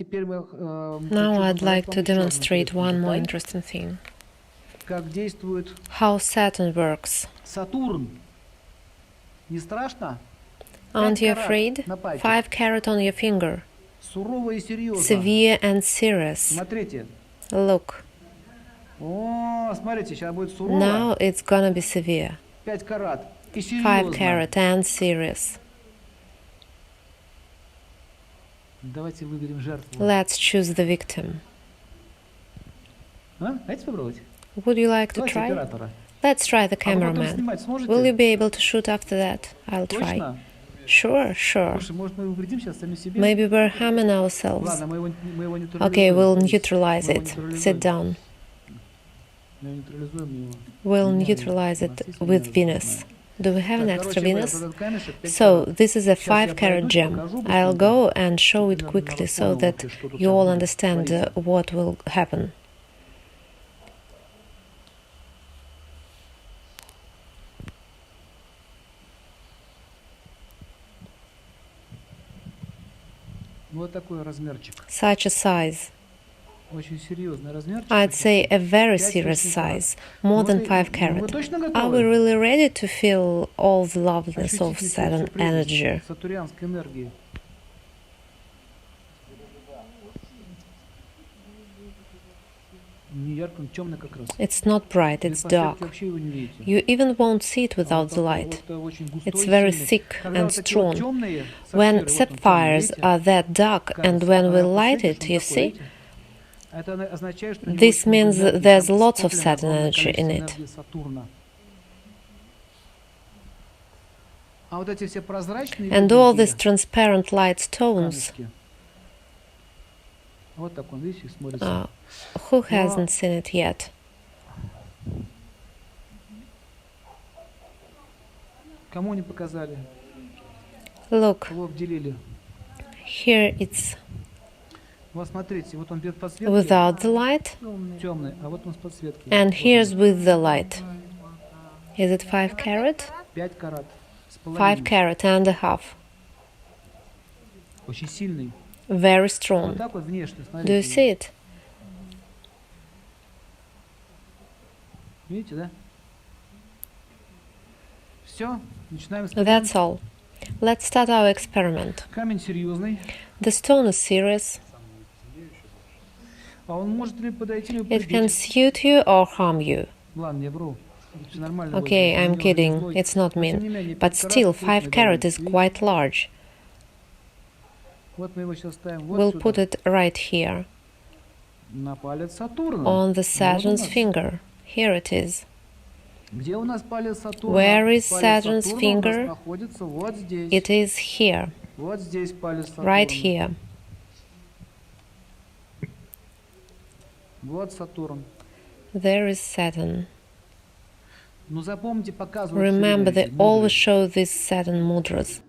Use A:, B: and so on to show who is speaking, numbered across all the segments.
A: Now I'd like to demonstrate one more interesting thing. How Saturn works. Aren't you afraid? 5 carat on your finger. Severe and serious. Look. Now it's gonna be severe. 5 carat and serious. Let's choose the victim. Would you like to try? Let's try the cameraman. Will you be able to shoot after that? I'll try. Sure. Maybe we're harming ourselves. Okay, we'll neutralize it. Sit down. We'll neutralize it with Venus. Do we have an extra Venus? So, this is a 5 carat gem. I'll go and show it quickly so that you all understand what will happen. Such a size. I'd say a very serious size, more than 5 carat. Are we really ready to feel all the loveliness of Saturn energy? It's not bright, it's dark. You even won't see it without the light. It's very thick and strong. When sapphires are that dark and when we light it, you see? This means there's lots of Saturn energy in it. And all these transparent light stones. Who hasn't seen it yet? Look, here it's without the light, and here's with the light. Is it 5 carat? 5 carat and a half. Very strong. Do you see it? That's all. Let's start our experiment. The stone is serious. It can suit you or harm you. Okay, I'm kidding, it's not mean. But still, 5 carat is quite large. We'll put it right here. On the Saturn's finger. Here it is. Where is Saturn's finger? It is here. Right here. There is Saturn. Remember, they always show these Saturn mudras.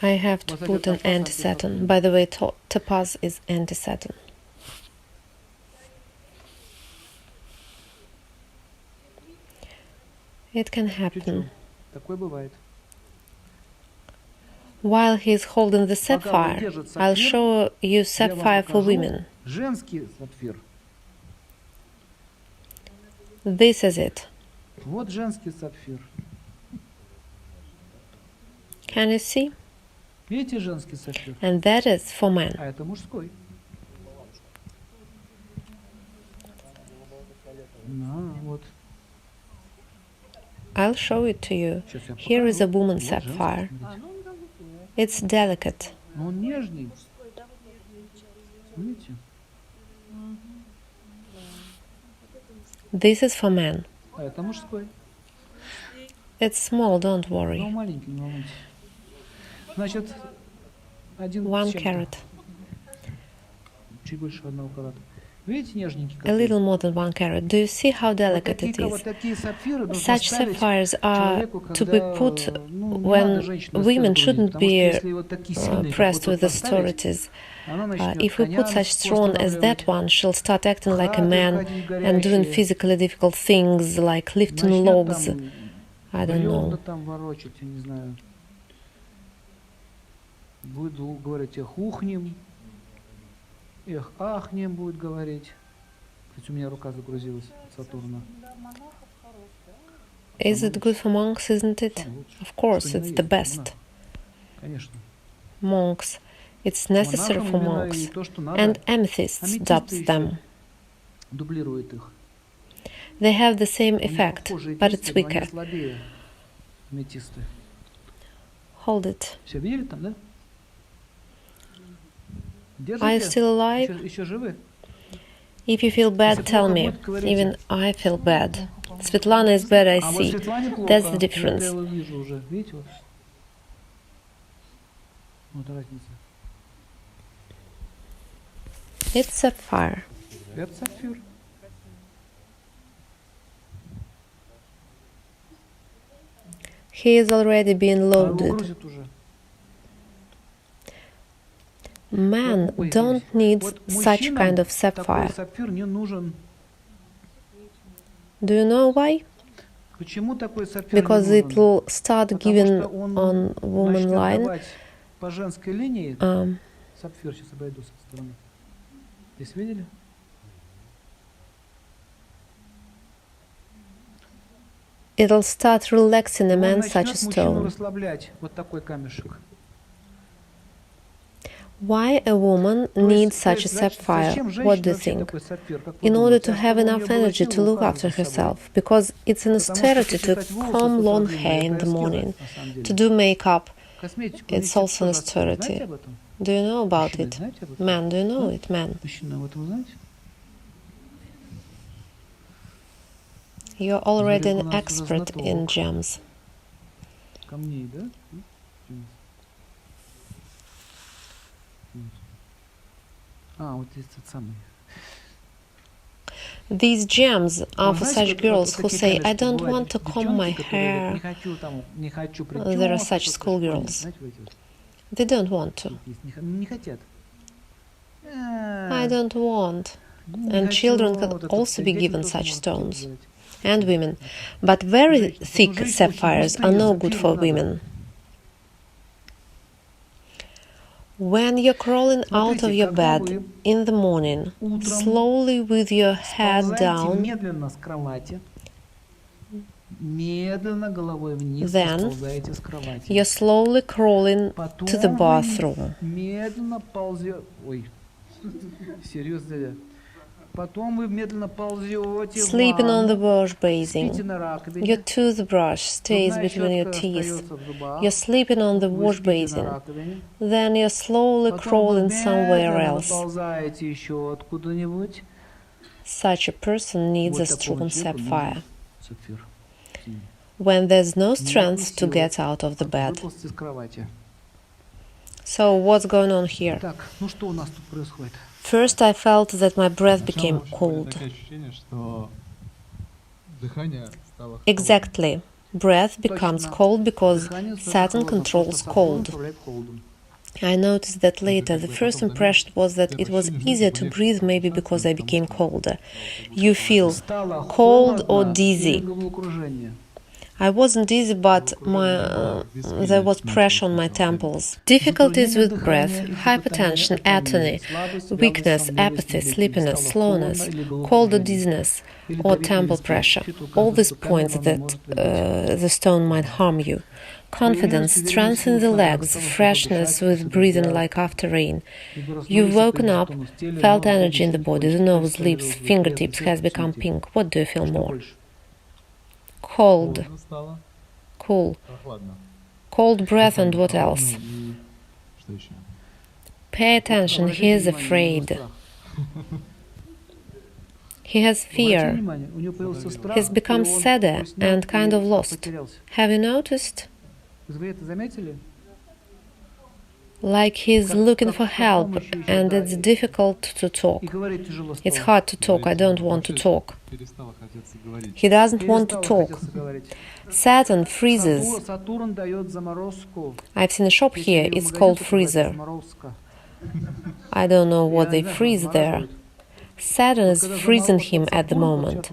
A: I have to put an anti-Saturn. By the way, topaz is anti-Saturn. It can happen. While he's holding the sapphire, I'll show you sapphire for women. This is it. Can you see? And that is for men. I'll show it to you. Here is a woman's sapphire. It's delicate. This is for men. It's small, don't worry. 1 carat. A little more than 1 carat. Do you see how delicate it is? Such sapphires are to be put when women shouldn't be pressed with authorities. If we put such stone as that one, she'll start acting like a man and doing physically difficult things like lifting logs. I don't know.
B: Там ворочать, я не знаю. Будет говорить эх, ухнем, эх, ахнем будет говорить. Кстати, у меня рука загрузилась от Сатурна.
A: Is it good for monks, isn't it? Of course, it's the best.
B: Конечно.
A: Monks. It's necessary for monks. And amethysts dubs them.
B: Дублирует их.
A: They have the same effect, but it's weaker. Hold it.
B: Все, видели там, да?
A: Are you still alive?
B: Еще живы?
A: If you feel bad, tell me. Even I feel bad. Svetlana is bad, I see. That's the difference.
B: Я его вижу уже, видите? Вот разница.
A: It's Sapphire.
B: Это Sapphire.
A: He is already being loaded. Men don't need such kind of sapphire. Do you know why? Because it will start giving on woman line. It'll start relaxing a man such a stone. Why a woman needs such a sapphire? What do you think? In order to have enough energy to look after herself, because it's an austerity to comb long hair in the morning, to do makeup. It's also an austerity. Do you know about it? Man, do you know it, man? You're already an expert in gems. These gems are for such girls who say, I don't want to comb my hair. There are such schoolgirls. They don't want to. I don't want. And children can also be given such stones. And women. But very thick sapphires are no good for women. When you're crawling out of your bed in the morning, slowly with your head down, then you're slowly crawling to the bathroom. Sleeping on the wash basin. Your toothbrush stays between your teeth. You're sleeping on the wash basin. Then you're slowly crawling somewhere else. Such a person needs a strong sapphire. When there's no strength to get out of the bed. So what's going on here? First, I felt that my breath became cold. Exactly. Breath becomes cold because Saturn controls cold. I noticed that later. The first impression was that it was easier to breathe, maybe because I became colder. You feel cold or dizzy. I wasn't dizzy, but there was pressure on my temples. Difficulties with breath, hypertension, atony, weakness, apathy, sleepiness, slowness, cold or dizziness, or temple pressure. All these points that the stone might harm you. Confidence, strength in the legs, freshness with breathing like after rain. You've woken up, felt energy in the body, the nose, lips, fingertips has become pink. What do you feel more? Cold. Cool. Cold breath and what else? Pay attention, he is afraid. He has fear. He's become sadder and kind of lost. Have you noticed? Like he's looking for help, and it's difficult to talk. It's hard to talk, I don't want to talk. He doesn't want to talk. Saturn freezes. I've seen a shop here, it's called Freezer. I don't know what they freeze there. Saturn is freezing him at the moment.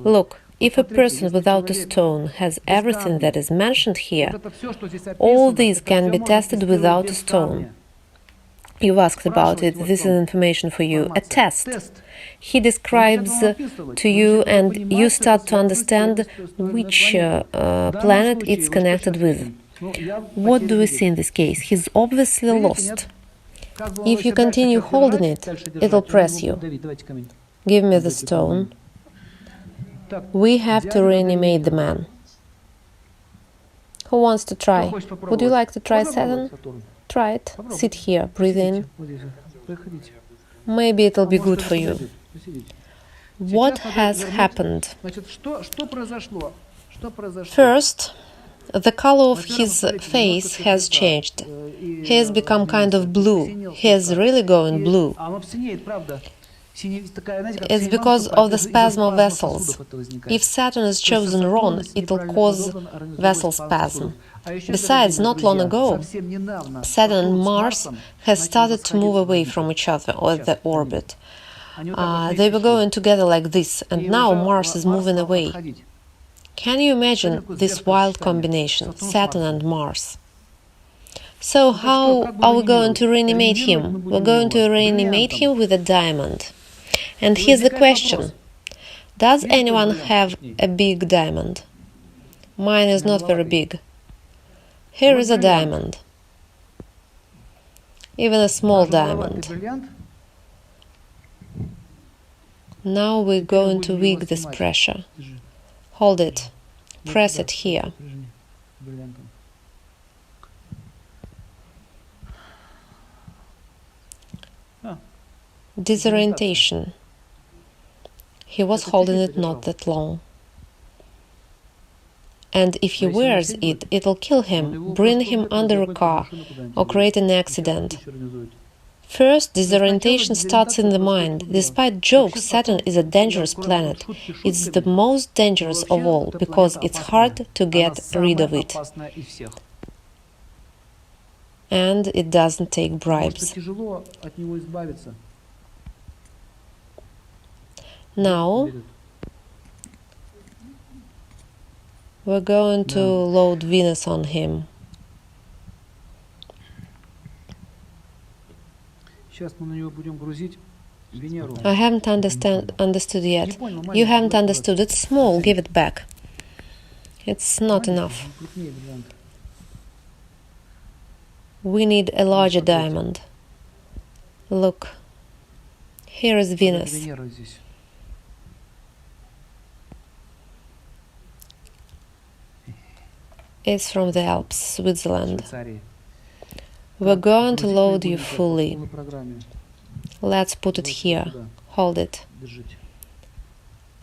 A: Look, If a person without a stone has everything that is mentioned here, all these can be tested without a stone. You asked about it, this is information for you, a test. He describes to you and you start to understand which planet it's connected with. What do we see in this case? He's obviously lost. If you continue holding it, it'll press you. Give me the stone. We have to reanimate the man. Who wants to try? Would you like to try Saturn? Try it. Sit here, breathe in. Maybe it'll be good for you. What has happened? First, the color of his face has changed. He has become kind of blue. He is really going blue. It's because of the spasm of vessels. If Saturn is chosen wrong, it will cause vessel spasm. Besides, not long ago, Saturn and Mars have started to move away from each other or the orbit. They were going together like this, and now Mars is moving away. Can you imagine this wild combination, Saturn and Mars? So how are we going to reanimate him? We're going to reanimate him with a diamond. And here's the question. Does anyone have a big diamond? Mine is not very big. Here is a diamond. Even a small diamond. Now we're going to weak this pressure. Hold it. Press it here. Disorientation. He was holding it not that long. And if he wears it, it'll kill him, bring him under a car, or create an accident. First, disorientation starts in the mind. Despite jokes, Saturn is a dangerous planet. It's the most dangerous of all, because it's hard to get rid of it. And it doesn't take bribes. Now, we're going to load Venus on him. I haven't understood yet. You haven't understood. It's small. Give it back. It's not enough. We need a larger diamond. Look. Here is Venus. It's from the Alps, Switzerland. We're going to load you fully. Let's put it here. Hold it.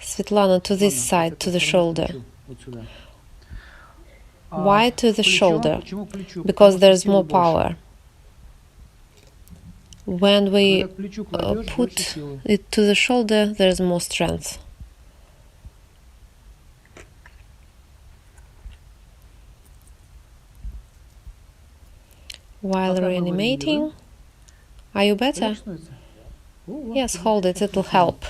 A: Svetlana, to this side, to the shoulder. Why to the shoulder? Because there's more power. When we put it to the shoulder, there's more strength. While reanimating, are you better? Yes, hold it, it'll help.